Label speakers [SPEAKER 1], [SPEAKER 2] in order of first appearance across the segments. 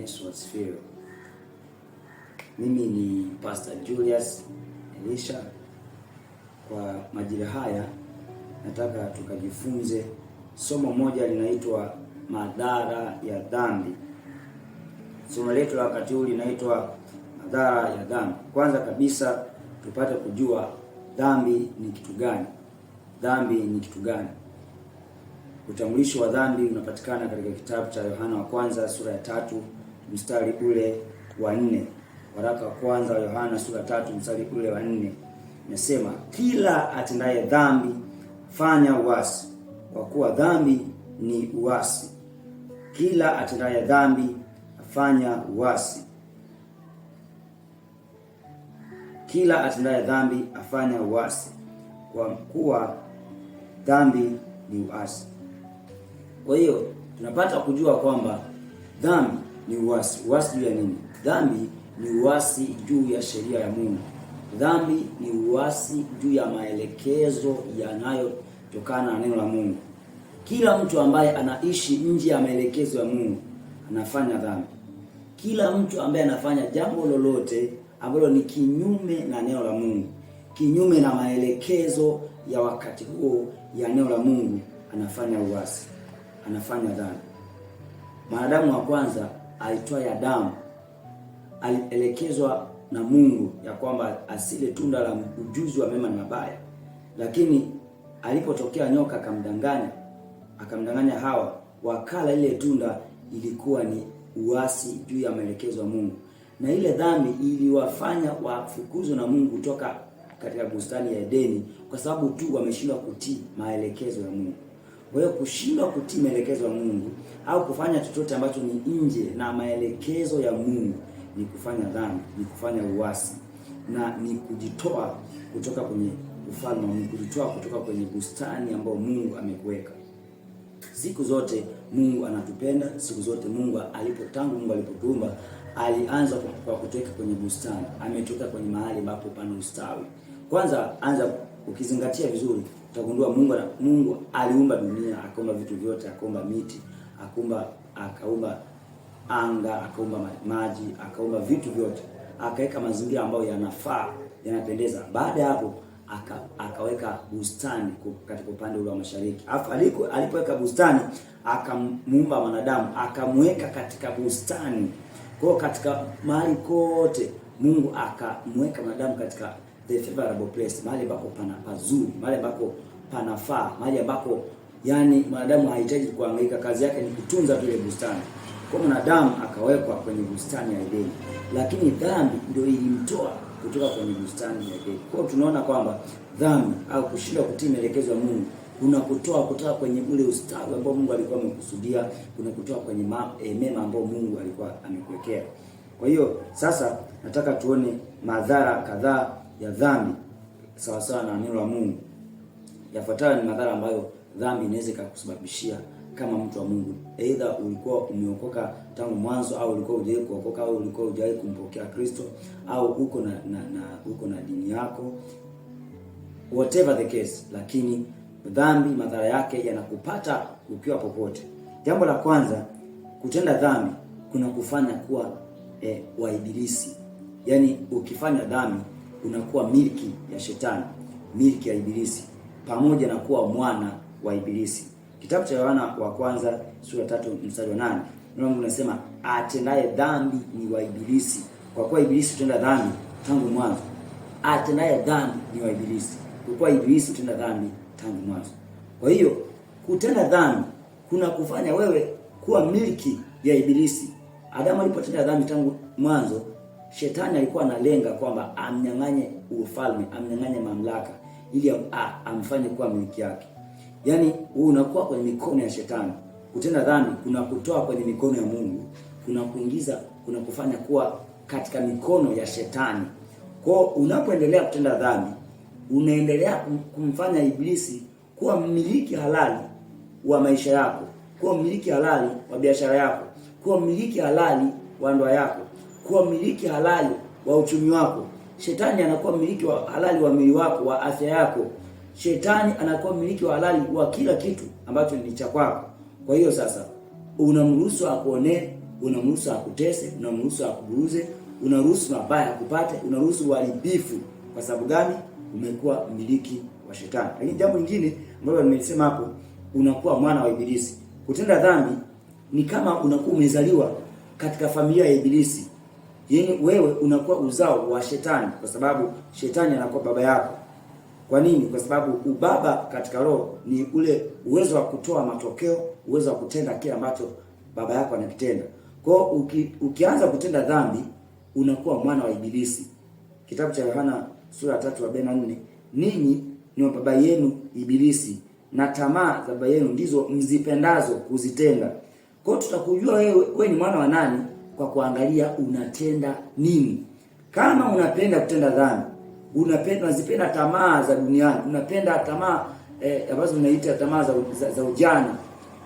[SPEAKER 1] Yesu asifiwe. Mimi ni Pastor Julius Elisha. Kwa majira haya nataka tukajifunze somo moja linaitwa madhara ya dhambi. Somo letu la wakati huu linaitwa madhara ya dhambi. Kwanza kabisa tupate kujua dhambi ni kitu gani. Dhambi ni kitu gani? Utambulisho wa dhambi unapatikana katika kitabu cha Yohana wa kwanza sura ya 3 mstari ule wa 4. Waraka wa kwanza wa Yohana sura ya 3 mstari ule wa 4. Nasema kila atendaye dhambi fanya uasi, kwa kuwa dhambi ni uasi. Kila atendaye dhambi afanya uasi. Kila atendaye dhambi afanya uasi, kwa kuwa dhambi ni uasi. Kwa hiyo tunapata kujua kwamba dhambi ni uasi. Uasi juu ya nini? Dhambi ni uasi juu ya sheria ya Mungu. Dhambi ni uasi juu ya maelekezo yanayotokana na neno la Mungu. Kila mtu ambaye anaishi nje ya maelekezo ya Mungu anafanya dhambi. Kila mtu ambaye anafanya jambo lolote ambalo ni kinyume na neno la Mungu, kinyume na maelekezo ya wakati huo ya neno la Mungu, anafanya uasi, anafanya dhambi. Mwanadamu wa kwanza aitwaye Adamu alielekezwa na Mungu ya kwamba asile tunda la ujuzi wa mema na mabaya, lakini alipotokea nyoka akamdanganya Hawa, wakala ile tunda, ilikuwa ni uasi juu ya maelekezo ya Mungu, na ile dhambi iliwafanya wafukuzwe na Mungu kutoka katika bustani ya Edeni kwa sababu tu wameshindwa kutii maelekezo ya Mungu. Kwa hiyo kushindwa kutii maelekezo ya Mungu au kufanya chochote ambacho ni nje na maelekezo ya Mungu ni kufanya dhambi, ni kufanya uasi, na ni kujitoa kutoka kwenye ufalme, ni kujitoa kutoka kwenye bustani ambayo Mungu amekuweka. Siku zote Mungu anatupenda, siku zote Mungu alipotuumba alianza kwa kutuweka kwenye bustani, ametoka kwenye mahali ambapo pana ustawi. Kwanza anza ukizingatia vizuri utagundua Mungu aliumba dunia, akaumba vitu vyote, akaumba miti, akaumba anga, akaumba maji, akaumba vitu vyote, akaweka mazingira ambayo yanafaa, yanapendeza. Baada ya hapo akaweka bustani katika upande ule wa mashariki. Alipoweka bustani, akamuumba mwanadamu, akamweka katika bustani. Kwa katika mahali kote Mungu akamweka mwanadamu katika the favorable place, mahali ambapo pana pazuri, mahali ambapo panafaa, mahali ambapo yani mwanadamu hahitaji kuhangaika, kazi yake ni kutunza ile bustani. Kwa mwanadamu akawekwa kwenye bustani ya Edeni, lakini dhambi ndio ilimtoa kutoka kwenye bustani ya Edeni. Kwa tunaona kwamba dhambi au kushindwa kutii maelekezo ya Mungu kunakutoa kutoka kwenye ule ustawi ambao Mungu alikuwa amekusudia, kunakutoa kwenye mema ambao Mungu alikuwa amekuwekea. Kwa hiyo sasa nataka tuone madhara kadhaa ya dhambi sawa sawa na neno la Mungu. Yafuatayo ni madhara ambayo dhambi inaweza kukusababishia kama mtu wa Mungu. Aidha ulikuwa umeokoka tangu mwanzo, au ulikuwa hujawahi kuokoka, au ulikuwa hujawahi kumpokea Kristo, au uko na dini yako, whatever the case, lakini dhambi madhara yake yanakupata ukiwa popote. Jambo la kwanza, kutenda dhambi kuna kufanya kuwa wa ibilisi. Yaani ukifanya dhambi unakuwa miliki ya shetani, miliki ya ibilisi, pamoja na kuwa mwana wa ibilisi. Kitabu cha Yohana wa kwanza sura 3 mstari wa 8, Mungu anasema atendaye dhambi ni wa ibilisi, kwa kuwa ibilisi hutenda dhambi tangu mwanzo. Atendaye dhambi ni wa ibilisi, kwa kuwa ibilisi hutenda dhambi tangu mwanzo. Kwa hiyo kutenda dhambi kuna kufanya wewe kuwa miliki ya ibilisi. Adamu alipotenda dhambi tangu mwanzo, shetani alikuwa analenga kwamba amnyang'anye ufalme, amnyang'anye mamlaka, ili amfanye kuwa miliki yake. Yaani wewe unakuwa kwenye mikono ya shetani. Kutenda dhambi kuna kutoa kwenye mikono ya Mungu, kuna kufanya kuwa katika mikono ya shetani. Kwa unapoendelea kutenda dhambi, unaendelea kumfanya ibilisi kuwa mmiliki halali wa maisha yako, kuwa mmiliki halali wa biashara yako, kuwa mmiliki halali wa ndoa yako, kuwa mmiliki halali wa uchumi wako. Shetani anakuwa mmiliki wa halali wa mwili wako, wa afya yako. Shetani anakuwa mmiliki wa halali wa kila kitu ambacho ni cha kwako. Kwa hiyo sasa unamruhusu akuone, unamruhusu akutese, unamruhusu akuburuze, unaruhusu mabaya akupate, unaruhusu uharibifu. Kwa sababu gani? Umekuwa mmiliki wa shetani. Lakini jambo lingine ambalo nimesema hapo, unakuwa mwana wa ibilisi. Kutenda dhambi ni kama unakuwa umezaliwa katika familia ya ibilisi. Yaani wewe unakuwa uzao wa shetani, kwa sababu shetani anakuwa baba yako. Kwa nini? Kwa sababu ubaba katika roho ni ule uwezo wa kutoa matokeo, uwezo wa kutenda kile ambacho baba yako anakitenda. Kwa hiyo ukianza kutenda dhambi unakuwa mwana wa ibilisi. Kitabu cha Yohana sura 3:44, ninyi ni baba yenu ibilisi, na tamaa za baba yenu ndizo mzipendazo kuzitenda. Kwa hiyo tutakujua wewe ni mwana wa nani kwa kuangalia unatenda nini. Kama unapenda kutenda dhambi, unazipenda tamaa za duniani, unapenda tamaa ambazo tunaita tamaa za ujana,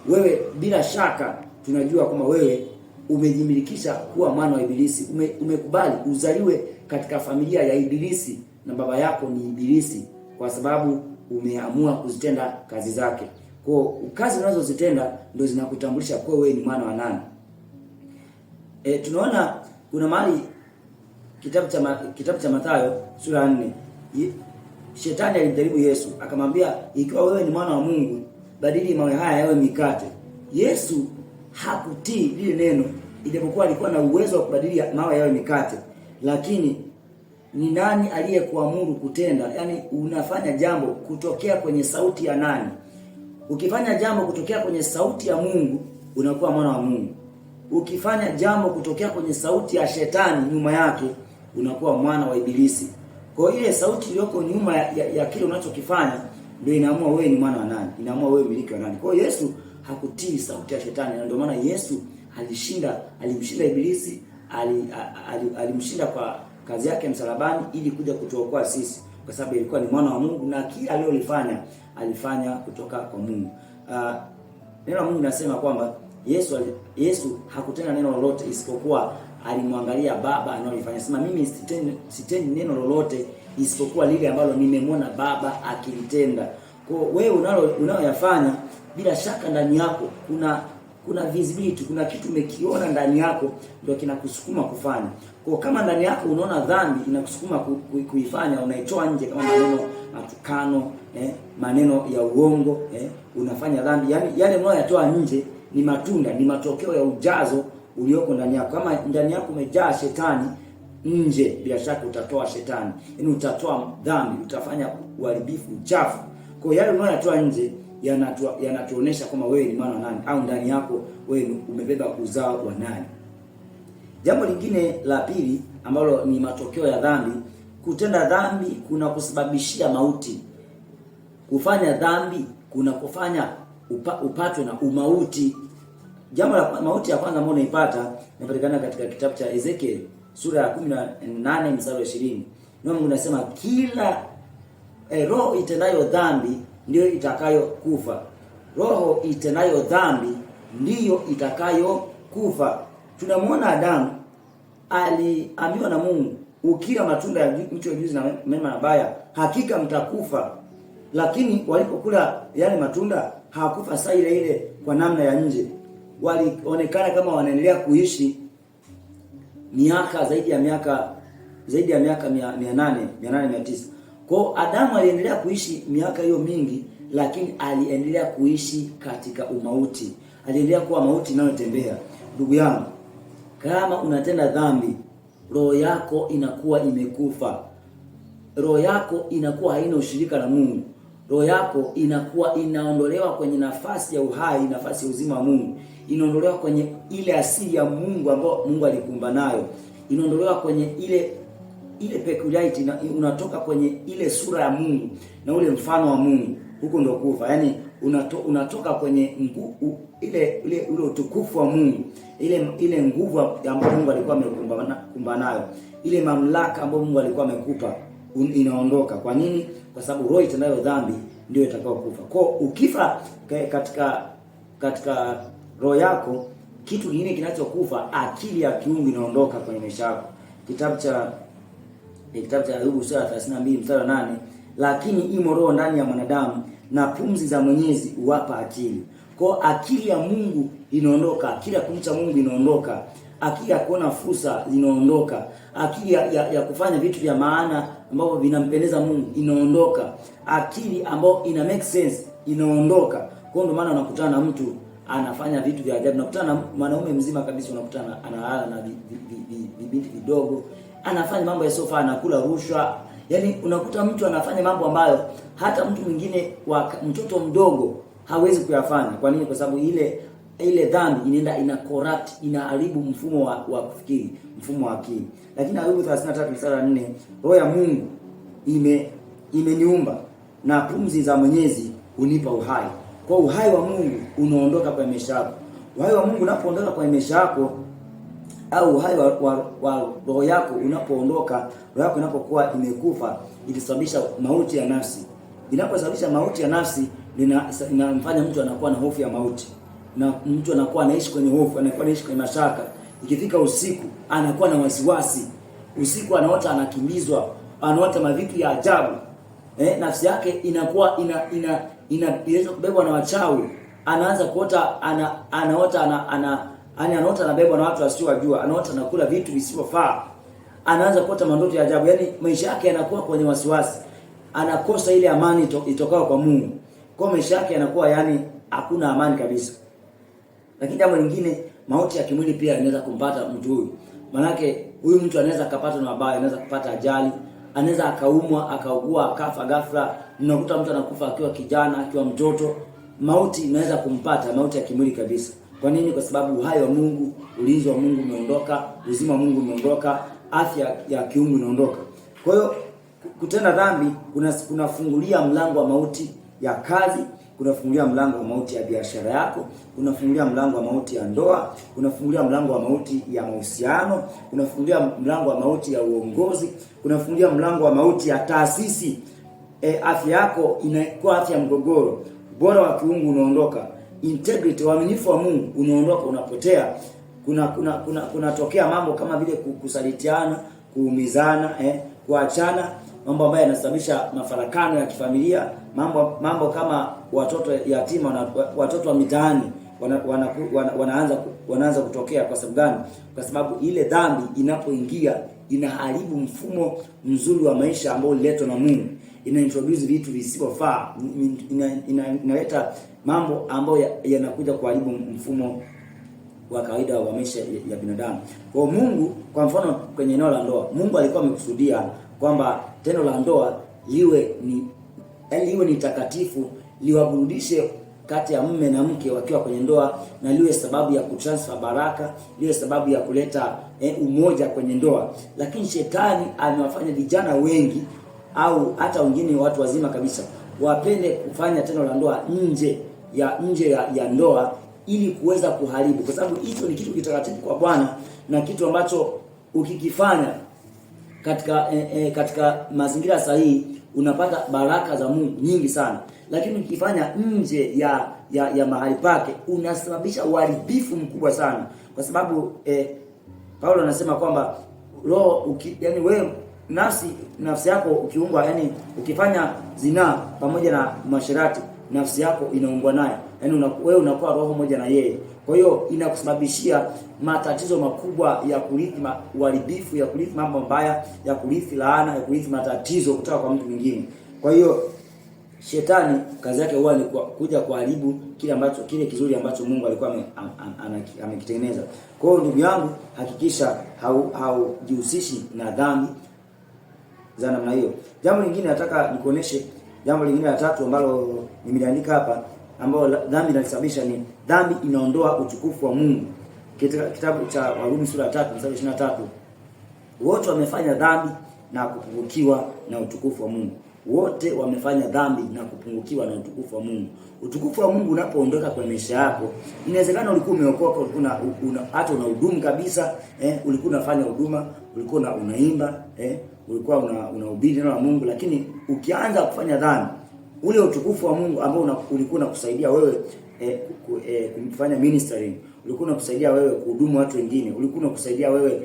[SPEAKER 1] wewe bila shaka tunajua kwamba wewe umejimilikisha kuwa mwana wa ibilisi. Umekubali uzaliwe katika familia ya ibilisi na baba yako ni ibilisi, kwa sababu umeamua kuzitenda kazi zake. Kwa kazi unazozitenda ndio zinakutambulisha kwa wewe ni mwana wa nani. Tunaona kuna mahali kitabu cha Mathayo sura 4, shetani alimjaribu Yesu akamwambia, ikiwa wewe ni mwana wa Mungu, badili mawe haya yawe mikate. Yesu hakutii lile neno, ijapokuwa alikuwa na uwezo wa kubadili mawe yawe mikate. Lakini ni nani aliyekuamuru kutenda? Yaani unafanya jambo kutokea kwenye sauti ya nani? Ukifanya jambo kutokea kwenye sauti ya Mungu, unakuwa mwana wa Mungu. Ukifanya jambo kutokea kwenye sauti ya shetani nyuma yake, unakuwa mwana wa ibilisi. Kwa hiyo ile sauti iliyoko nyuma ya kile unachokifanya ndio inaamua wewe ni mwana wa nani, inaamua wewe miliki wa nani. Kwa hiyo Yesu hakutii sauti ya shetani, na ndio maana Yesu alimshinda ibilisi, alimshinda kwa kazi yake msalabani ili kuja kutuokoa sisi, kwa sababu ilikuwa ni mwana wa Mungu na kila alilofanya alifanya kutoka kwa Mungu. Neno la Mungu linasema kwamba Yesu hakutenda neno lolote isipokuwa alimwangalia Baba analofanya. Sema mimi sitendi neno lolote isipokuwa lile ambalo nimemwona Baba akilitenda. Kwa wewe unayoyafanya bila shaka ndani yako kuna visibility, kuna kitu umekiona ndani yako ndio kinakusukuma kufanya. Kwa kama ndani yako unaona dhambi inakusukuma kuifanya, unaitoa nje kama maneno matukano, maneno ya uongo, unafanya dhambi. Yaani yale unayoyatoa nje ni matunda, ni matokeo ya ujazo ulioko ndani yako. Kama ndani yako umejaa shetani, nje bila shaka utatoa shetani. Yaani utatoa dhambi, utafanya uharibifu, uchafu. Kwa yale unayoyatoa nje yanatuonesha kama wewe ni mwana wa nani, au ndani yako wewe umebeba uzao wa nani. Jambo lingine la pili ambalo ni matokeo ya dhambi, kutenda dhambi kuna kusababishia mauti. Kufanya dhambi kuna kufanya upatwe na umauti. Jambo la mauti ya kwanza ambalo unaipata inapatikana katika kitabu cha Ezekiel sura ya 18 mstari wa 20. Mungu anasema kila roho itendayo dhambi ndio itakayokufa. Roho itendayo dhambi ndiyo itakayokufa. Tunamwona Adamu aliambiwa na Mungu, ukila matunda ya mti wa ujuzi na mema na baya hakika mtakufa. Lakini walipokula yale matunda hawakufa saa ile ile kwa namna ya nje. Walionekana kama wanaendelea kuishi miaka zaidi ya miaka 800, 900. Kwa Adamu aliendelea kuishi miaka hiyo mingi, lakini aliendelea kuishi katika umauti. Aliendelea kuwa mauti inayotembea. Ndugu yangu, kama unatenda dhambi, roho yako inakuwa imekufa. Roho yako inakuwa haina ushirika na Mungu. Roho yako inakuwa inaondolewa kwenye nafasi ya uhai, nafasi ya uzima wa Mungu. Inaondolewa kwenye ile asili ya Mungu ambayo Mungu alikuumba nayo. Inaondolewa kwenye ile peculiarity, na unatoka kwenye ile sura ya Mungu na ule mfano wa Mungu. Huko ndio kufa. Yaani unatoka kwenye ule utukufu wa Mungu, ile nguvu ambayo Mungu alikuwa amekuumba nayo, ile mamlaka ambayo Mungu alikuwa amekupa inaondoka. Kwa nini? Kwa sababu roho itendayo dhambi ndio itakayokufa. Kwa ukifa katika roho yako, kitu kingine kinachokufa, akili ya kiungu inaondoka kwenye maisha yako. Kitabu cha Ayubu sura 32 mstari wa 8, lakini imo roho ndani ya mwanadamu na pumzi za Mwenyezi huwapa akili. Kwa akili ya Mungu inaondoka, akili ya kumcha Mungu inaondoka, akili ya kuona fursa inaondoka, akili ya kufanya vitu vya maana ambavyo vinampendeza Mungu inaondoka, akili ambayo ina make sense inaondoka. Kwa ndio maana unakutana na mtu anafanya vitu vya ajabu. Unakutana na mwanaume mzima kabisa, unakutana analala na vibinti vidogo, anafanya mambo yasiyofaa, anakula rushwa. Yaani unakuta mtu anafanya mambo ambayo hata mtu mwingine wa mtoto mdogo hawezi kuyafanya. Kwa nini? Kwa sababu ile dhambi inaenda ina corrupt, inaharibu mfumo wa kufikiri, mfumo wa akili. Lakini Ayubu 33:4, roho ya Mungu imeniumba na pumzi za Mwenyezi unipa uhai. Kwa uhai wa Mungu unaondoka kwa maisha yako. Uhai wa Mungu unapoondoka kwa maisha yako, au uhai wa roho yako unapoondoka, roho yako inapokuwa imekufa, ilisababisha mauti ya nafsi. Inaposababisha mauti ya nafsi, inamfanya mtu anakuwa na hofu ya mauti. Na mtu anakuwa anaishi kwenye hofu, anakuwa anaishi kwenye mashaka. Ikifika usiku, anakuwa na wasiwasi. Usiku anaota anakimbizwa, anaota mavitu ya ajabu. Nafsi yake inakuwa inaweza kubebwa na wachawi. Anaanza kuota anaota anabebwa na watu wasiowajua, anaota anakula vitu visivyofaa. Anaanza kuota mandoto ya ajabu. Yaani maisha yake yanakuwa kwenye wasiwasi. Anakosa ile amani itokao kwa Mungu. Kwa maisha yake yanakuwa yani hakuna amani kabisa. Lakini jambo lingine, mauti ya kimwili pia inaweza kumpata mtu huyu. Manake huyu mtu anaweza akapata na mabaya, anaweza kupata ajali, anaweza akaumwa, akaugua, akafa ghafla. Unakuta mtu anakufa akiwa kijana, akiwa mtoto. Mauti inaweza kumpata, mauti ya kimwili kabisa. Kwa nini? Kwa sababu uhai wa Mungu, ulinzi wa Mungu umeondoka, uzima wa Mungu umeondoka, afya ya kiungu inaondoka. Kwa hiyo kutenda dhambi kunafungulia mlango wa mauti ya kazi, kunafungulia mlango wa mauti ya biashara yako, kunafungulia mlango wa mauti ya ndoa, kunafungulia mlango wa mauti ya mahusiano, kunafungulia mlango wa mauti ya uongozi, kunafungulia mlango wa mauti ya taasisi. Afya yako inakuwa afya mgogoro, bora wa kiungu unaondoka, integrity, uaminifu wa Mungu unaondoka, unapotea. Kunatokea mambo kama vile kusalitiana, kuumizana, kuachana, mambo ambayo yanasababisha mafarakano ya kifamilia, mambo kama watoto yatima na watoto wa mitaani wanaanza kutokea. Kwa sababu gani? Kwa sababu ile dhambi inapoingia inaharibu mfumo mzuri wa maisha ambao uliletwa na Mungu. Inaintroduce vitu visivyofaa, inaleta mambo ambayo yanakuja kuharibu mfumo wa kawaida wa maisha ya binadamu. Kwa Mungu, kwa mfano kwenye eneo la ndoa, Mungu alikuwa amekusudia kwamba tendo la ndoa liwe ni takatifu, liwaburudishe kati ya mume na mke wakiwa kwenye ndoa, na liwe sababu ya kutransfer baraka, liwe sababu ya kuleta umoja kwenye ndoa. Lakini shetani amewafanya vijana wengi au hata wengine watu wazima kabisa wapende kufanya tendo la ndoa nje ya ndoa ili kuweza kuharibu, kwa sababu hicho ni kitu kitakatifu kwa Bwana, na kitu ambacho ukikifanya katika mazingira sahihi unapata baraka za Mungu nyingi sana. Lakini ukifanya nje ya mahali pake unasababisha uharibifu mkubwa sana, kwa sababu Paulo anasema kwamba roho yani wewe nafsi yako ukiungwa, yani ukifanya zinaa pamoja na masharati, nafsi yako inaungwa naye, yani wewe unakuwa roho moja na yeye. Kwa hiyo inakusababishia matatizo makubwa ya kurithi uharibifu, ya kurithi mambo mabaya, ya kurithi laana, ya kurithi matatizo kutoka kwa mtu mwingine. Kwa hiyo shetani kazi yake huwa ni kuja kuharibu kile kizuri ambacho Mungu alikuwa amekitengeneza. Kwa hiyo ndugu yangu, hakikisha haujihusishi na dhambi za namna hiyo. Jambo lingine nataka nikuoneshe, jambo lingine la tatu ambalo nimeandika hapa, ambalo dhambi inasababisha ni dhambi inaondoa utukufu wa Mungu. Kitabu cha Warumi sura ya 3 mstari 23. Wote wamefanya dhambi na kupungukiwa na utukufu wa Mungu. Wote wamefanya dhambi na kupungukiwa na utukufu wa Mungu. Utukufu wa Mungu unapoondoka kwenye maisha yako, inawezekana ulikuwa umeokoka, ulikuwa hata unahudumu kabisa, ulikuwa unafanya huduma, ulikuwa unaimba, ulikuwa unahubiri neno la Mungu, lakini ukianza kufanya dhambi, ule utukufu wa Mungu ambao ulikuwa unakusaidia wewe kufanya ministry, ulikuwa unakusaidia wewe kuhudumu watu wengine, ulikuwa unakusaidia wewe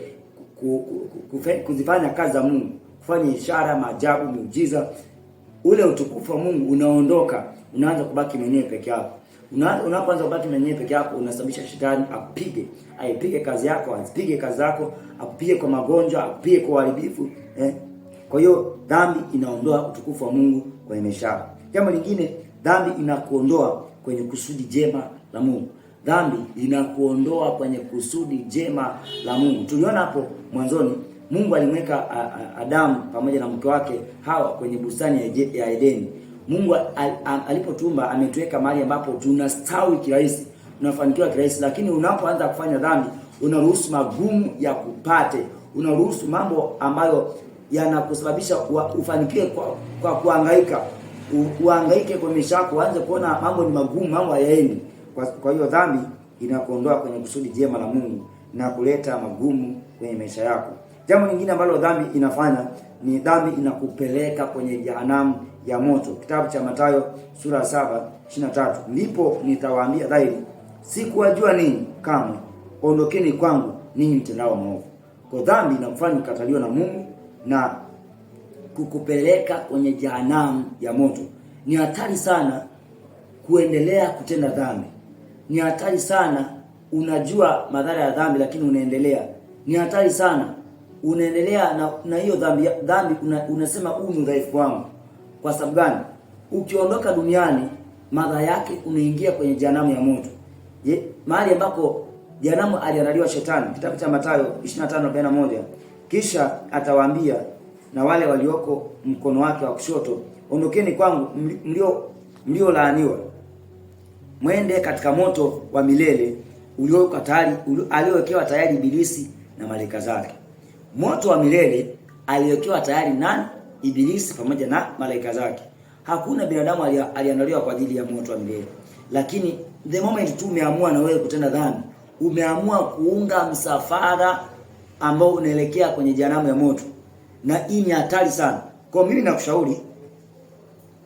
[SPEAKER 1] kuzifanya kazi za Mungu, kufanya ishara, maajabu, miujiza, ule utukufu wa Mungu unaondoka, unaanza kubaki mwenyewe peke yako. Unapoanza kubaki mwenyewe peke yako, unasababisha shetani aipige kazi yako, asipige kazi yako, akupige kwa magonjwa, akupige kwa uharibifu. Kwa hiyo dhambi inaondoa utukufu wa Mungu kwenye maisha yako. Jambo lingine, dhambi inakuondoa kwenye kusudi jema la Mungu. Dhambi inakuondoa kwenye kusudi jema la Mungu. Tuliona hapo mwanzoni, Mungu alimweka Adamu pamoja na mke wake Hawa kwenye bustani ya Edeni. Mungu alipotumba ametuweka mahali ambapo tunastawi kirahisi, tunafanikiwa kirahisi, lakini unapoanza kufanya dhambi, unaruhusu magumu ya kupate, unaruhusu mambo ambayo yanakusababisha ufanikiwe kwa kuhangaika, uhangaike kwa maisha yako, uanze kuona mambo ni magumu, mambo hayaendi. Kwa hiyo dhambi inakuondoa kwenye kusudi jema la Mungu na kuleta magumu kwenye maisha yako. Jambo lingine ambalo dhambi inafanya ni dhambi inakupeleka kwenye jehanamu ya moto. Kitabu cha Mathayo sura 7:23, ndipo nitawaambia dhahiri, sikuwajua ninyi kamwe, ondokeni kwangu ninyi mtendao maovu. Kwa dhambi inakufanya ukataliwa na Mungu na kukupeleka kwenye jehanamu ya moto. Ni hatari sana kuendelea kutenda dhambi. Ni hatari sana unajua madhara ya dhambi lakini unaendelea. Ni hatari sana unaendelea na hiyo dhambi unasema huu ni udhaifu wangu. Kwa sababu gani? Ukiondoka duniani, madhara yake unaingia kwenye jehanamu ya moto. Mahali ambapo jehanamu aliandaliwa shetani. Kitabu cha Mathayo 25:41, kisha atawaambia na wale walioko mkono wake wa kushoto, ondokeni kwangu mlio laaniwa, mwende katika moto wa milele aliowekewa tayari Ibilisi na malaika zake. Moto wa milele aliwekewa tayari nani? Ibilisi pamoja na malaika zake. Hakuna binadamu aliandaliwa kwa ajili ya moto wa milele. Lakini the moment tu umeamua na wewe kutenda dhambi, umeamua kuunga msafara ambao unaelekea kwenye jehanamu ya moto. Na hii ni hatari sana. Kwa mimi nakushauri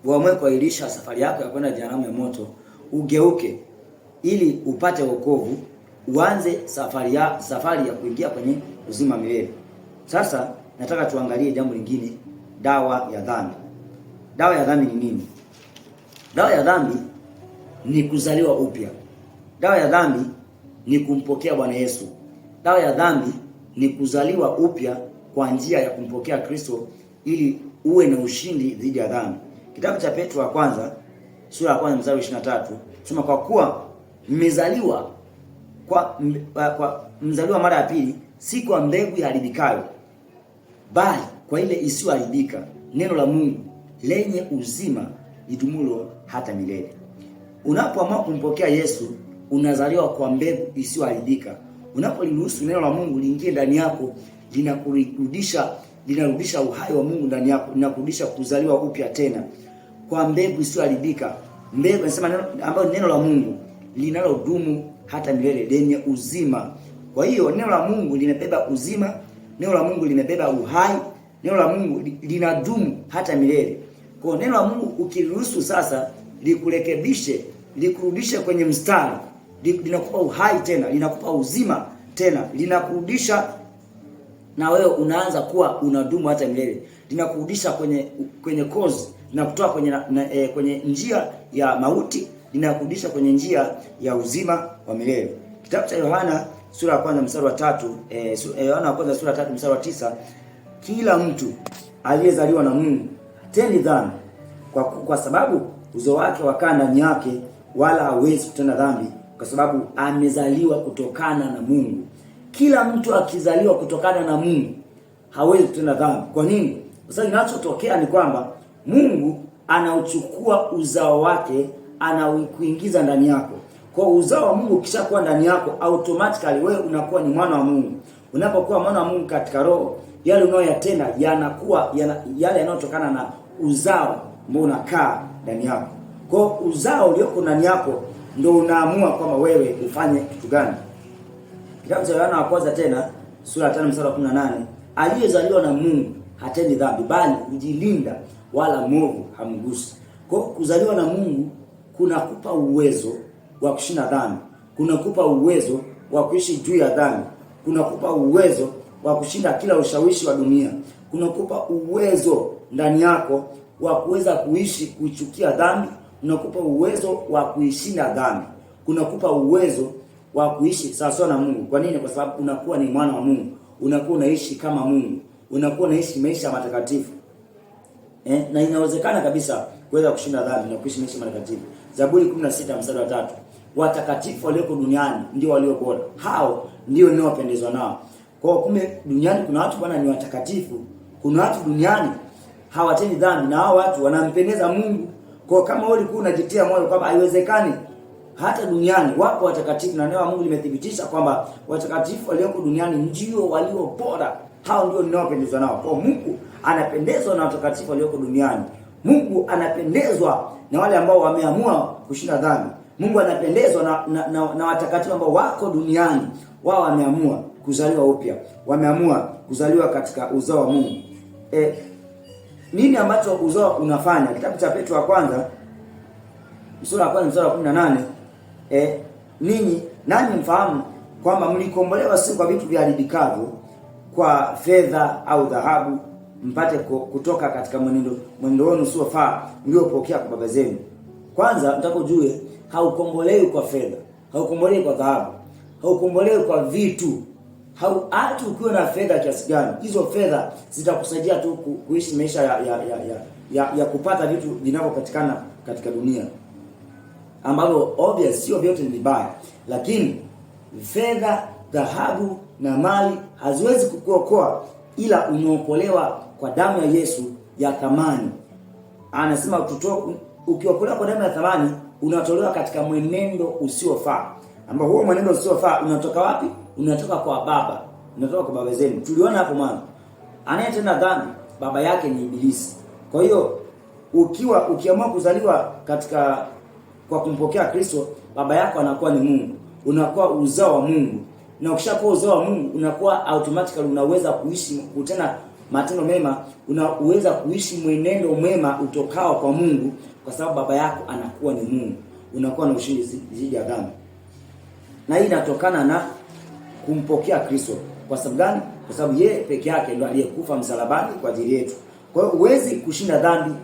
[SPEAKER 1] uamue kuahirisha safari yako ya kwenda jehanamu ya moto, ugeuke ili upate wokovu, uanze safari ya kuingia kwenye uzima milele. Sasa nataka tuangalie jambo lingine, dawa ya dhambi. Dawa ya dhambi ni nini? Dawa ya dhambi ni kuzaliwa upya. Dawa ya dhambi ni kumpokea Bwana Yesu. Dawa ya dhambi ni kuzaliwa upya kwa njia ya kumpokea Kristo ili uwe na ushindi dhidi ya dhambi. Kitabu cha Petro wa kwanza sura ya 1 mstari 23, sema kwa kuwa mmezaliwa mzaliwa mara ya pili, si kwa mbegu iharibikayo, bali kwa ile isiyoharibika, neno la Mungu lenye uzima lidumulo hata milele. Unapoamua kumpokea Yesu, unazaliwa kwa mbegu isiyoharibika. Unapoliruhusu neno la Mungu liingie ndani yako, linarudisha uhai wa Mungu ndani yako, linakurudisha kuzaliwa upya tena kwa mbegu isiyoharibika. Mbegu nasema ambayo neno la Mungu linalodumu hata milele, lenye uzima. Kwa hiyo neno la Mungu limebeba uzima, neno la Mungu limebeba uhai, neno la Mungu linadumu hata milele. Kwa neno la Mungu ukiruhusu sasa likurekebishe, likurudishe kwenye mstari, linakupa uhai tena, linakupa uzima tena, linakurudisha na wewe unaanza kuwa unadumu hata milele. Linakurudisha kwenye kozi, linakutoa kwenye njia ya mauti, linakurudisha kwenye njia ya uzima wa milele. Kitabu cha Yohana sura ya 1 mstari wa 3, Yohana wa 1 sura ya 3 mstari wa 9, kila mtu aliyezaliwa na Mungu hatendi dhambi, kwa sababu uzao wake wakaa ndani yake, wala hawezi kutenda dhambi kwa sababu amezaliwa kutokana na Mungu. Kila mtu akizaliwa kutokana na Mungu hawezi kutenda dhambi. Kwa nini? Kwa sababu kinachotokea ni kwamba Mungu anauchukua uzao wake, anakuingiza ndani yako. Kwa uzao wa Mungu ukishakuwa ndani yako, automatically wewe unakuwa ni mwana wa Mungu. Unapokuwa mwana wa Mungu katika roho, yale unayoyatenda yanakuwa yale yanayotokana na uzao ambao unakaa ndani yako. Kwa uzao ulioko ndani yako ndio unaamua kwamba wewe ufanye kitu gani. Kitabu cha Yohana wa kwanza tena sura ya 5 mstari wa 18, aliyezaliwa na Mungu hatendi dhambi, bali hujilinda, wala mwovu hamgusi. Kwa kuzaliwa na Mungu kunakupa uwezo wa kushinda dhambi, kunakupa uwezo wa kuishi juu ya dhambi, kunakupa uwezo wa kushinda kila ushawishi wa dunia, kunakupa uwezo ndani yako wa kuweza kuishi kuichukia dhambi, unakupa uwezo wa kuishinda dhambi, kunakupa uwezo wa kuishi sawa na Mungu. Kwa nini? Kwa sababu unakuwa ni mwana wa Mungu, unakuwa unaishi kama Mungu, unakuwa unaishi maisha matakatifu. Na inawezekana kabisa kuweza kushinda dhambi na kuishi maisha matakatifu. Zaburi 16 mstari wa 3. Watakatifu walioko duniani ndio walio bora, hao ndio ninaopendezwa nao. Kwa kumbe duniani kuna watu bwana ni watakatifu, kuna watu duniani hawatendi dhambi, na hao watu wanampendeza Mungu. Kwa kama wewe ulikuwa unajitia moyo kwamba haiwezekani, hata duniani wapo watakatifu, na neno la Mungu limethibitisha kwamba watakatifu walioko duniani ndio walio bora, hao ndio ninaopendezwa nao. Kwa Mungu anapendezwa na watakatifu walioko duniani. Mungu anapendezwa na wale ambao wameamua kushinda dhambi. Mungu anapendezwa na watakatifu ambao wako duniani, wao wameamua kuzaliwa upya, wameamua kuzaliwa katika uzao wa Mungu. Nini ambacho uzao unafanya? Kitabu cha Petro wa kwanza sura ya 1 mstari wa 18, ninyi nani mfahamu kwamba mlikombolewa si kwa vitu viharibikavyo, kwa fedha au dhahabu, mpate kutoka katika mwenendo wenu usiofaa mliopokea kwa baba zenu. Kwanza nataka ujue, haukombolewi kwa fedha, haukombolewi kwa dhahabu, haukombolewi kwa vitu. Hata ukiwa na fedha kiasi gani, hizo fedha zitakusaidia tu kuishi maisha ya kupata vitu vinavyopatikana katika dunia, ambavyo obvious sio vyote ni vibaya, lakini fedha, dhahabu na mali haziwezi kukuokoa, ila umeokolewa kwa damu ya Yesu ya thamani. Anasema ukiokolewa kwa damu ya thamani, unatolewa katika mwenendo usiofaa, ambao huo mwenendo usiofaa unatoka wapi? Unatoka kwa baba, unatoka kwa baba zenu. Tuliona hapo mwanzo, anayetenda dhambi baba yake ni Ibilisi. Kwa hiyo ukiamua kuzaliwa kwa kumpokea Kristo, baba yako anakuwa ni Mungu, unakuwa uzao wa Mungu. Na ukishakuwa uzao wa Mungu, unakuwa automatically unaweza kuishi kutenda matendo mema, unaweza kuishi mwenendo mwema utokao kwa Mungu, kwa sababu baba yako anakuwa ni Mungu. Unakuwa na ushindi dhidi ya dhambi. Na hii inatokana na kumpokea Kristo. Kwa sababu gani? Kwa sababu yeye peke yake ndiye aliyekufa msalabani kwa ajili yetu. Kwa hiyo huwezi kushinda dhambi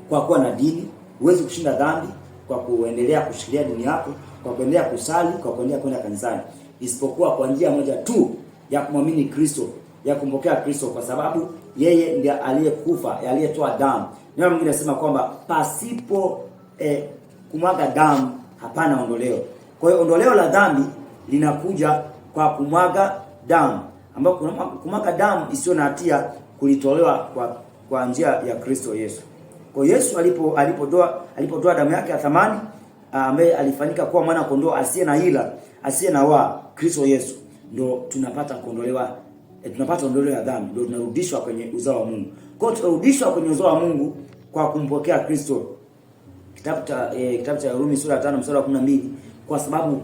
[SPEAKER 1] kwa kuwa na dini, huwezi kushinda dhambi kwa kuendelea kushikilia dini yako, kwa kuendelea kusali, kwa kuendelea kwenda kanisani, isipokuwa kwa njia moja tu ya kumwamini Kristo, ya kumpokea Kristo, kwa sababu yeye ndiye aliyekufa, aliyetoa damu. Neno mwingine nasema kwamba pasipo kumwaga damu hapana ondoleo. Kwa hiyo ondoleo la dhambi linakuja kwa kumwaga damu, ambapo kumwaga damu isiyo na hatia kulitolewa kwa njia ya Kristo Yesu. Kwa Yesu alipotoa damu yake ya thamani, ambaye alifanyika kuwa mwana kondoo asiye na hila, asiye na wa, Kristo Yesu, ndio tunapata kuondolewa, tunapata ondoleo la dhambi, ndio tunarudishwa kwenye uzao wa Mungu. Kwa hiyo tunarudishwa kwenye uzao wa Mungu kwa kumpokea Kristo. Kitabu cha Warumi sura ya 5 mstari wa 12, kwa sababu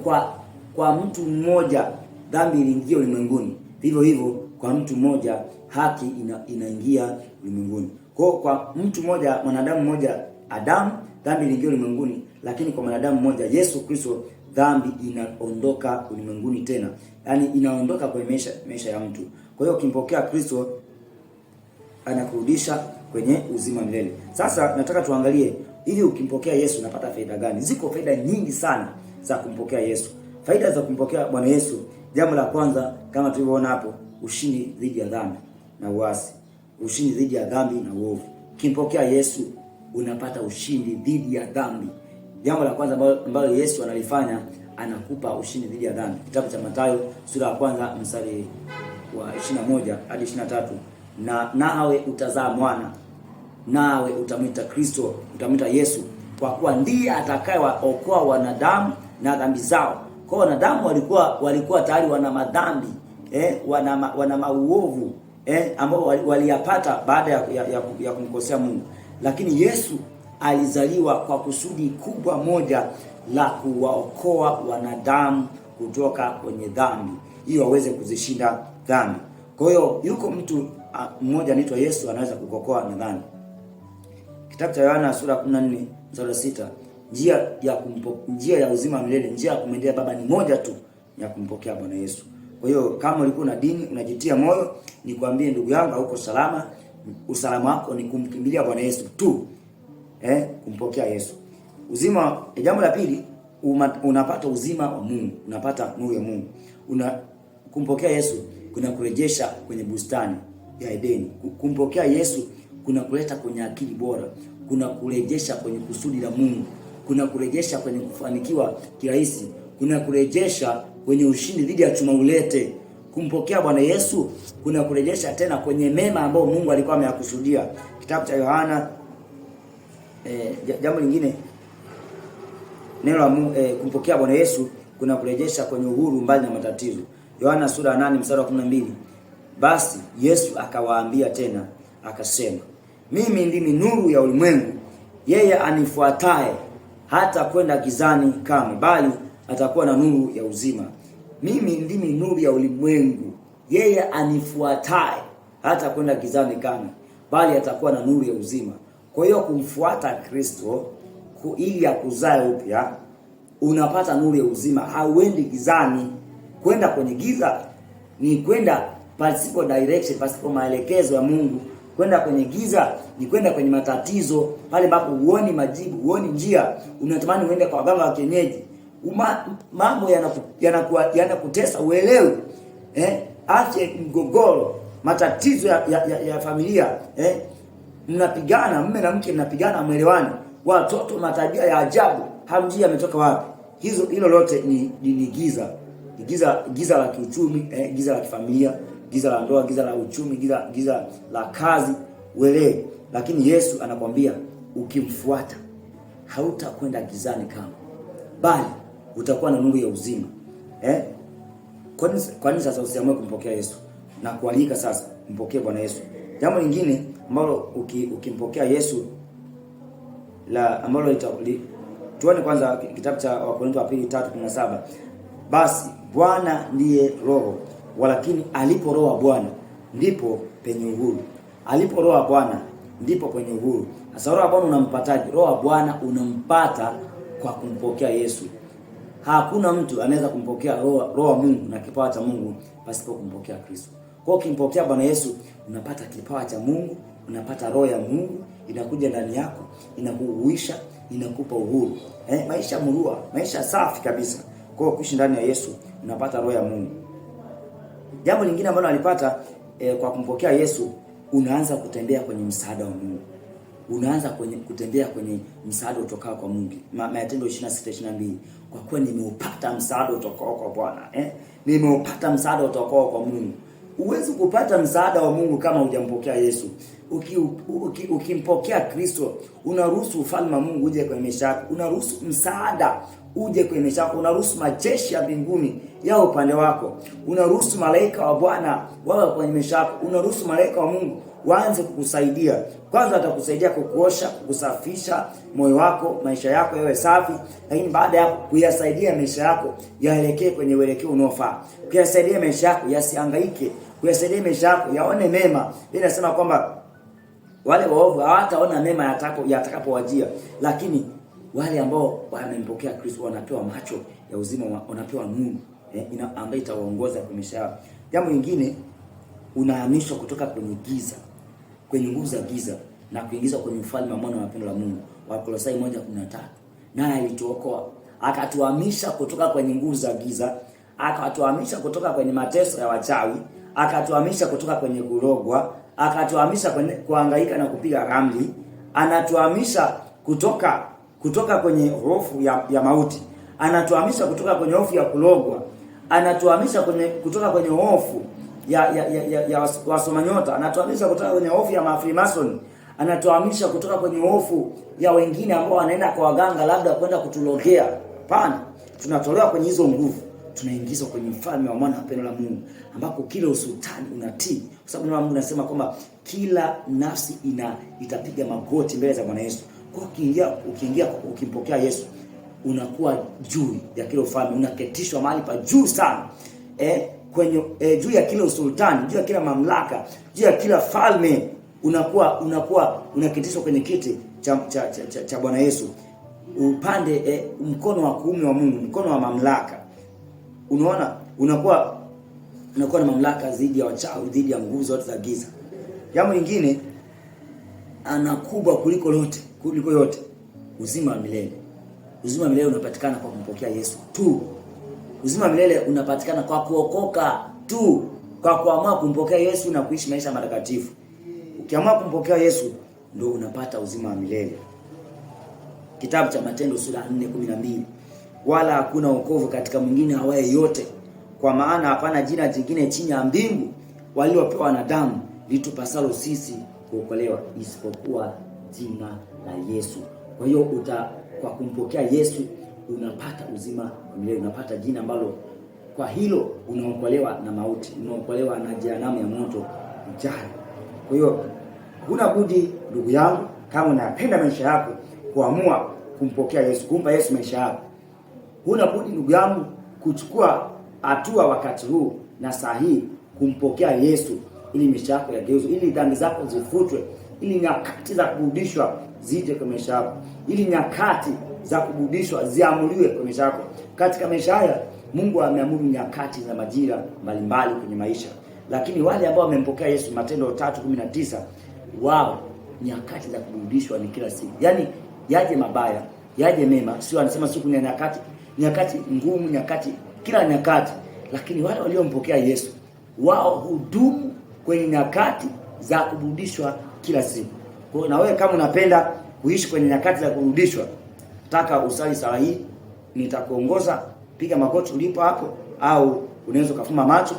[SPEAKER 1] kwa mtu mmoja dhambi iliingia ulimwenguni, vivyo hivyo kwa mtu mmoja haki inaingia ulimwenguni. Kwa mtu mmoja, mwanadamu mmoja Adamu, dhambi iliingia ulimwenguni, lakini kwa mwanadamu mmoja Yesu Kristo dhambi inaondoka ulimwenguni tena. Yaani inaondoka kwenye maisha ya mtu. Kwa hiyo ukimpokea Kristo anakurudisha kwenye uzima milele. Sasa nataka tuangalie, ili ukimpokea Yesu unapata faida gani? Ziko faida nyingi sana za kumpokea Yesu. Faida za kumpokea Bwana Yesu, jambo la kwanza kama tulivyoona hapo, ushindi dhidi ya dhambi na uasi. Ushindi dhidi ya dhambi na uovu. Ukimpokea Yesu unapata ushindi dhidi ya dhambi. Jambo la kwanza ambalo Yesu analifanya, anakupa ushindi dhidi ya dhambi. Kitabu cha Mathayo sura ya 1 mstari wa 21 hadi 23, nawe utazaa mwana, nawe utamwita Kristo, utamwita Yesu, kwa kuwa ndiye atakayewaokoa wanadamu na dhambi zao. Kwa wanadamu walikuwa tayari wana madhambi, wana mauovu ambao waliyapata baada ya kumkosea Mungu. Lakini Yesu alizaliwa kwa kusudi kubwa moja la kuwaokoa wanadamu kutoka kwenye dhambi, ili waweze kuzishinda dhambi. Kwa hiyo yuko mtu mmoja anaitwa Yesu, anaweza kukuokoa na dhambi. Kitabu cha Yohana sura 14 mstari wa 6, njia ya uzima milele, njia ya kumwendea Baba ni moja tu, ya kumpokea Bwana Yesu. Kwa hiyo kama ulikuwa na dini unajitia moyo, nikwambie ndugu yangu, hauko salama. Usalama wako ni kumkimbilia Bwana Yesu tu. kumpokea Yesu. Uzima, jambo la pili, unapata uzima wa Mungu, unapata nuru ya Mungu. Kumpokea Yesu kuna kurejesha kwenye bustani ya Edeni. Kumpokea Yesu kuna kuleta kwenye akili bora, kuna kurejesha kwenye kusudi la Mungu, kuna kurejesha kwenye kufanikiwa kirahisi, kuna kurejesha kwenye ushindi dhidi ya chuma ulete. Kumpokea Bwana Yesu kuna kurejesha tena kwenye mema ambayo Mungu alikuwa ameyakusudia. Kitabu cha Yohana, jambo lingine, neno la Mungu, kumpokea Bwana Yesu kuna kurejesha kwenye uhuru mbali na matatizo. Yohana sura 8 mstari wa 12. Basi Yesu akawaambia tena akasema, mimi ndimi nuru ya ulimwengu, yeye anifuataye hata kwenda gizani kamwe, bali atakuwa na nuru ya uzima. Mimi ndimi nuru ya ulimwengu, yeye anifuataye hata kwenda gizani kamwe, bali atakuwa na nuru ya uzima. Kwa hiyo kumfuata Kristo ili akuzae upya, unapata nuru ya uzima. Hauendi gizani. Kwenda kwenye giza ni kwenda pasipo direction, pasipo maelekezo ya Mungu. Kwenda kwenye giza ni kwenda kwenye matatizo, pale ambapo huoni majibu, huoni njia, unatamani uende kwa waganga wa kienyeji. Mambo yanakutesa uelewe. Ache mgogoro, matatizo ya familia, mnapigana, mume na mke mnapigana, mwelewani, watoto matabia ya ajabu, hamjui ametoka wapi. Hilo lote ni giza. Giza la kiuchumi, giza la kifamilia, giza la ndoa, giza la uchumi, giza la kazi, uelewe. Lakini Yesu anakwambia ukimfuata hautakwenda gizani kama, bali utakuwa na nuru ya uzima. Kwa nini sasa usiamue kumpokea Yesu? Na kualika sasa mpokee Bwana Yesu. Jambo lingine ambalo ukimpokea Yesu ambalo tuone kwanza kitabu cha Wakorintho wa pili 3:17. Basi Bwana ndiye Roho, walakini alipo Roho wa Bwana ndipo penye uhuru. Alipo Roho wa Bwana ndipo penye uhuru. Sasa Roho wa Bwana unampataje? Roho wa Bwana unampata kwa kumpokea Yesu. Hakuna mtu anaweza kumpokea Roho wa Mungu na kipawa cha Mungu pasipo kumpokea Kristo. Kwa hiyo ukimpokea Bwana Yesu unapata kipawa cha Mungu, unapata Roho ya Mungu inakuja ndani yako, inakuhuisha, inakupa uhuru. Maisha murua, maisha safi kabisa. Kwa hiyo kuishi ndani ya Yesu unapata Roho ya Mungu. Jambo lingine ambalo alipata kwa kumpokea Yesu, unaanza kutembea kwenye msaada wa Mungu. Unaanza kutembea kwenye msaada utokao kwa Mungu. Matendo 26:22. Kwa kuwa nimeupata msaada utokao kwa Bwana. Nimeupata msaada utokao kwa Mungu. Huwezi kupata msaada wa Mungu kama hujampokea Yesu. Ukimpokea Kristo, unaruhusu ufalme wa Mungu uje kwenye maisha yako. Unaruhusu msaada uje kwenye maisha yako. Unaruhusu majeshi ya mbinguni yao upande wako. Unaruhusu malaika wa Bwana wao kwenye maisha yako. Unaruhusu malaika wa Mungu waanze kukusaidia. Kwanza atakusaidia kukuosha, kukusafisha moyo wako, maisha yako yawe safi, lakini baada ya kuyasaidia maisha yako yaelekee kwenye uelekeo unaofaa. Kuyasaidia maisha yako yasihangaike, kuyasaidia maisha yako yaone mema. Inasema kwamba wale waovu hawataona mema yatakapowajia, lakini wale ambao wamempokea Kristo wanapewa macho ya uzima, wanapewa nuru ambayo itawaongoza kwa maisha yao. Jambo lingine, unahamishwa kutoka kwenye giza, kwenye nguvu za giza na kuingizwa kwenye ufalme wa mwana wa pendo la Mungu. Wakolosai 1:13. Naye alituokoa, akatuhamisha kutoka kwenye nguvu za giza, akatuhamisha kutoka kwenye mateso ya wachawi, akatuhamisha kutoka kwenye kurogwa, akatuhamisha kwenye kuhangaika na kupiga ramli, anatuhamisha kutoka kwenye hofu ya mauti, anatuhamisha kutoka kwenye hofu ya kurogwa, anatuhamisha kutoka kwenye hofu ya wasoma nyota, anatuhamisha kutoka kwenye hofu ya Freemason, anatuhamisha kutoka kwenye hofu ya wengine ambao wanaenda kwa waganga labda kwenda kutulogea. Hapana, tunatolewa kwenye hizo nguvu, tunaingizwa kwenye mfalme wa mwana wa pendo la Mungu, ambapo kila usultani unatii, kwa sababu Mungu anasema kwamba kila nafsi itapiga magoti mbele za Bwana Yesu. Kwa ukimpokea Yesu unakuwa juu ya kila ufalme, unaketishwa mahali pa juu sana, kwenye juu ya kila usultani, juu ya kila mamlaka, juu ya kila falme, unaketishwa kwenye kiti cha Bwana Yesu, upande mkono wa kuume wa Mungu, mkono wa mamlaka. Unaona, unakuwa na mamlaka dhidi ya wachawi, dhidi ya nguvu zote za giza. Jambo lingine, anakubwa kuliko lote. kuliko yote, uzima wa milele. Uzima wa milele unapatikana kwa kumpokea Yesu tu. Uzima wa milele unapatikana kwa kuokoka tu, kwa kuamua kumpokea Yesu na kuishi maisha matakatifu. Ukiamua kumpokea Yesu ndio unapata uzima wa milele. Kitabu cha Matendo sura 4:12. Wala hakuna wokovu katika mwingine awaye yote, kwa maana hapana jina jingine chini ya mbingu waliopewa wanadamu litupasalo sisi kuokolewa isipokuwa jina la Yesu. Kwa hiyo kwa kumpokea Yesu unapata uzima wa milele, unapata jina ambalo kwa hilo unaokolewa na mauti, unaokolewa na jehanamu ya moto ujao. Kwa hiyo huna budi ndugu yangu, kama unapenda maisha yako, kuamua kumpokea Yesu, kumpa Yesu maisha yako. Huna budi ndugu yangu kuchukua hatua wakati huu na saa hii kumpokea Yesu, ili maisha yako yageuzwe, ili dhambi zako zifutwe, ili nyakati za kurudishwa zije kwa maisha yako, ili nyakati za kurudishwa ziamuliwe kwa maisha yako. Katika maisha haya Mungu ameamuru nyakati za majira mbalimbali kwenye maisha, lakini wale ambao wamempokea Yesu, Matendo 3:19, wao nyakati za kurudishwa ni kila siku. Yaani yaje mabaya, yaje mema, sio anasema siku ni nyakati ngumu, kila nyakati, lakini wale waliompokea Yesu wao hudumu kwenye nyakati za kurudishwa kila siku. Kwa hiyo na wewe kama unapenda kuishi kwenye nyakati za kurudishwa, nataka usali sala hii, nitakuongoza. Piga magoti ulipo hapo, au unaweza kufumba macho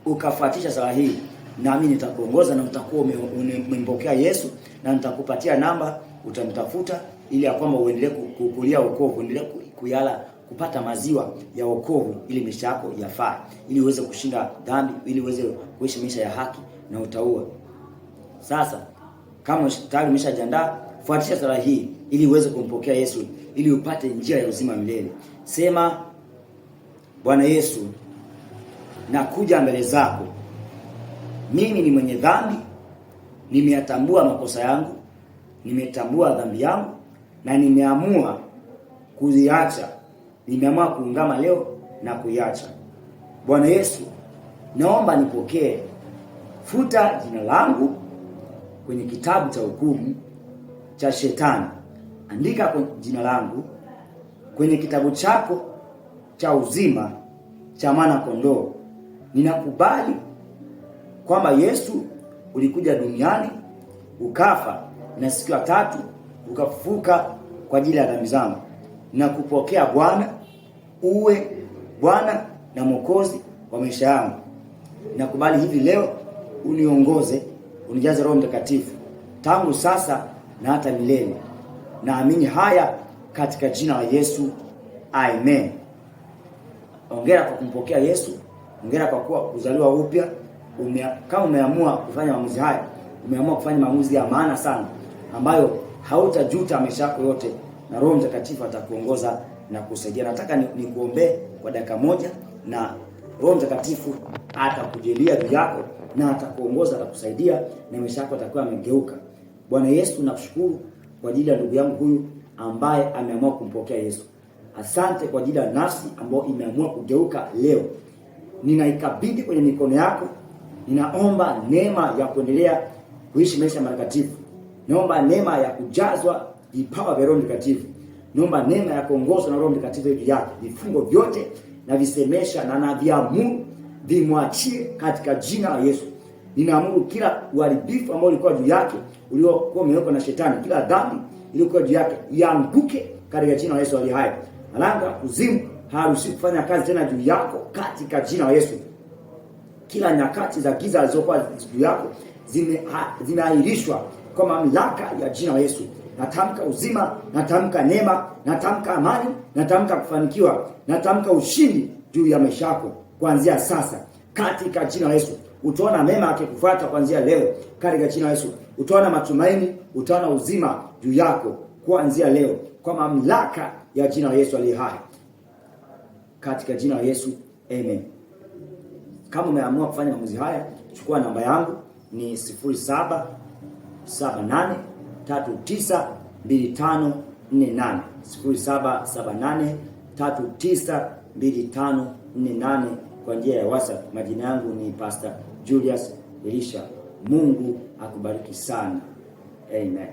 [SPEAKER 1] ukafuatisha sala hii, nami nitakuongoza na utakuwa umempokea Yesu, na nitakupatia namba, utamtafuta ili ya kwamba uendelee kukulia wokovu, uendelee kupata maziwa ya wokovu, ili maisha yako yafaa, ili uweze kushinda dhambi, ili uweze kuishi maisha ya haki na utaua. Sasa kama tayari umeshajiandaa, fuatisha sala hii ili uweze kumpokea Yesu, ili upate njia ya uzima milele. Sema: Bwana Yesu, nakuja mbele zako. Mimi ni mwenye dhambi, nimeyatambua makosa yangu, nimetambua dhambi yangu, na nimeamua kuziacha. Nimeamua kuungama leo na kuiacha. Bwana Yesu, naomba nipokee. Futa jina langu kwenye kitabu cha hukumu cha Shetani. Andika jina langu kwenye kitabu chako cha uzima cha mwana kondoo. Ninakubali kwamba Yesu ulikuja duniani, ukafa, na siku ya tatu ukafufuka kwa ajili ya dhambi zangu. Ninakupokea Bwana, uwe Bwana na Mwokozi wa maisha yangu. Ninakubali hivi leo uniongoze, unijaze Roho Mtakatifu tangu sasa na hata milele. Naamini haya katika jina la Yesu. Amen. Hongera kwa kumpokea Yesu. Hongera kwa kuwa kuzaliwa upya. Kama umeamua kufanya maamuzi haya, umeamua kufanya maamuzi ya maana sana ambayo hautajuta maisha yako yote, na Roho Mtakatifu atakuongoza na kusaidia. Nataka nikuombee kwa dakika moja, na Roho Mtakatifu atakujalia juu yako na atakuongoza, atakusaidia, na maisha yako yatakuwa yamegeuka. Bwana Yesu, nakushukuru kwa ajili ya ndugu yangu huyu ambaye ameamua kumpokea Yesu. Asante kwa ajili ya nafsi ambayo imeamua kugeuka leo. Ninaikabidhi kwenye mikono yako. Ninaomba neema ya kuendelea kuishi maisha matakatifu. Naomba neema ya kujazwa vipawa vya Roho Mtakatifu. Naomba neema ya kuongozwa na Roho Mtakatifu juu yake. Vifungo vyote na visemesha na naviamuru vimwachie katika jina la Yesu. Ninaamuru kila uharibifu ambao ulikuwa juu yake, uliokuwa umewekwa na Shetani, kila dhambi iliyokuwa juu yake ianguke katika jina la Yesu aliye hai. Malanga kuzimu haruhusi kufanya kazi tena juu yako katika jina la Yesu. Kila nyakati za giza zilizokuwa juu yako zimeahirishwa kwa mamlaka ya jina la Yesu. Natamka uzima, natamka neema, natamka amani, natamka kufanikiwa, natamka ushindi juu ya maisha yako kuanzia sasa katika jina la Yesu. Utaona mema akikufuata kuanzia leo katika jina la Yesu. Utaona matumaini, utaona uzima juu yako kuanzia leo kwa mamlaka ya jina la Yesu aliye hai. Katika jina la Yesu. Amen. Kama umeamua kufanya maamuzi haya, chukua namba yangu ni 0778392548. 0778392548 kwa njia ya WhatsApp. Majina yangu ni Pastor Julius Elisha. Mungu akubariki sana. Amen.